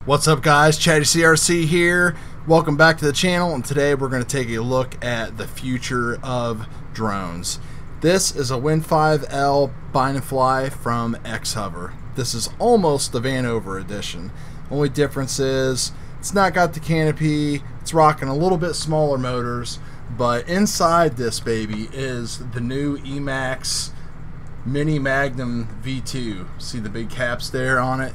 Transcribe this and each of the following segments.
What's up guys, Chatty CRC here. Welcome back to the channel, and today we're going to take a look at the future of drones. This is a Wind 5L bind and fly from X-Hover. This is almost the Vanover edition. Only difference is it's not got the canopy, it's rocking a little bit smaller motors, but inside this baby is the new Emax Mini Magnum V2. See the big caps there on it?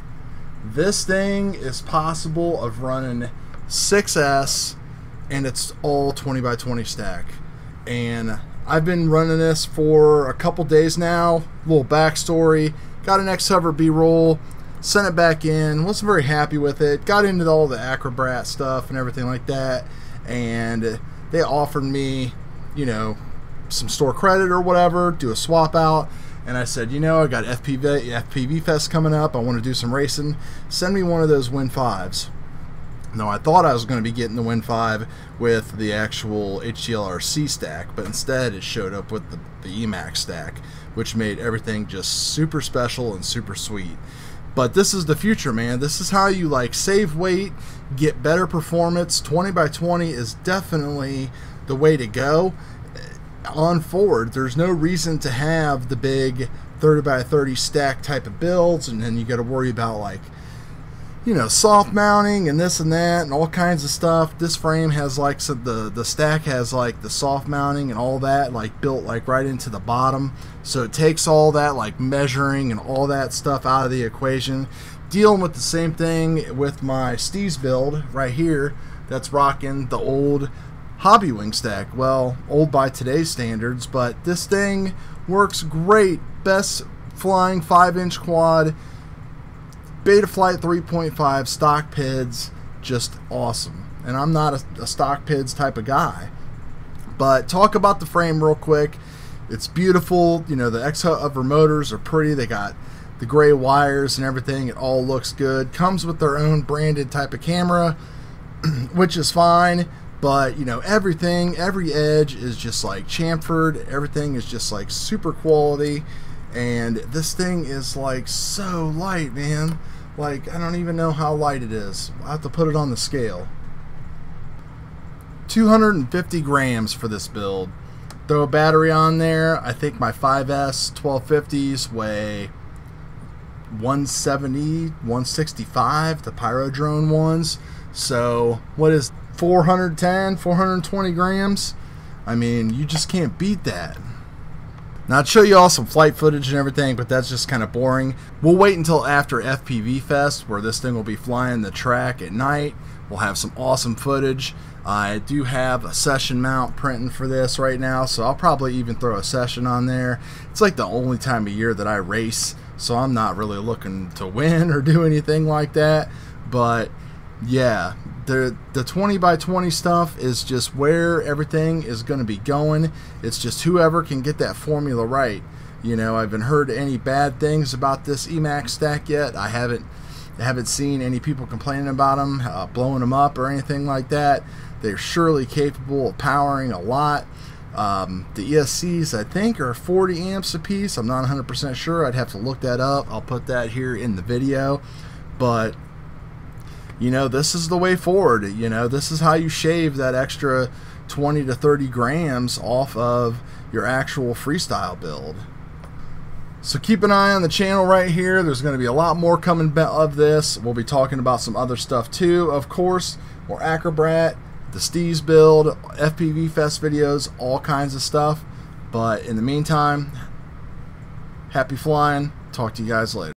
This thing is possible of running 6S, and it's all 20x20 stack. And I've been running this for a couple days now. Little backstory: got an X-Hover B-roll, sent it back in, wasn't very happy with it, got into all the Acrobat stuff and everything like that, and they offered me, you know, some store credit or whatever, do a swap out. And I said, you know, I got FPV Fest coming up, I want to do some racing, send me one of those Wind 5s. Now, I thought I was going to be getting the Wind 5 with the actual HTLRC stack, but instead it showed up with the Emax stack, which made everything just super special and super sweet. But this is the future, man. This is how you like save weight, get better performance. 20x20 is definitely the way to go. On forward, there's no reason to have the big 30x30 stack type of builds, and then you got to worry about, like, you know, soft mounting and this and that and all kinds of stuff. This frame has like, so the stack has like the soft mounting and all that like built like right into the bottom, so it takes all that like measuring and all that stuff out of the equation. Dealing with the same thing with my Steez build right here that's rocking the old Hobby Wing stack. Well, old by today's standards, but this thing works great. Best flying 5-inch quad, Betaflight 3.5 stock PIDs, just awesome. And I'm not a stock PIDs type of guy, but talk about the frame real quick. It's beautiful. You know, the X-Hover motors are pretty. They got the gray wires and everything. It all looks good. Comes with their own branded type of camera, which is fine. But, you know, everything, every edge is just like chamfered. Everything is just like super quality. And this thing is like so light, man. Like, I don't even know how light it is. I'll have to put it on the scale. 250 grams for this build. Throw a battery on there. I think my 5S 1250s weigh 170, 165, the Pyro Drone ones. So, what is 410, 420 grams? I mean, you just can't beat that. Now, I'd show you all some flight footage and everything, but that's just kind of boring. We'll wait until after FPV Fest, where this thing will be flying the track at night. We'll have some awesome footage. I do have a session mount printing for this right now, so I'll probably even throw a session on there. It's like the only time of year that I race, so I'm not really looking to win or do anything like that. But yeah, the 20x20 stuff is just where everything is going to be going. It's just whoever can get that formula right. You know, I haven't heard any bad things about this Emax stack yet. I haven't seen any people complaining about them, blowing them up or anything like that. They're surely capable of powering a lot. The ESCs, I think, are 40 amps a piece. I'm not 100% sure. I'd have to look that up. I'll put that here in the video. But you know, this is the way forward. You know, this is how you shave that extra 20 to 30 grams off of your actual freestyle build. So keep an eye on the channel right here. There's going to be a lot more coming of this. We'll be talking about some other stuff too, of course. More Acrobat, the Steez build, FPV Fest videos, all kinds of stuff. But in the meantime, happy flying. Talk to you guys later.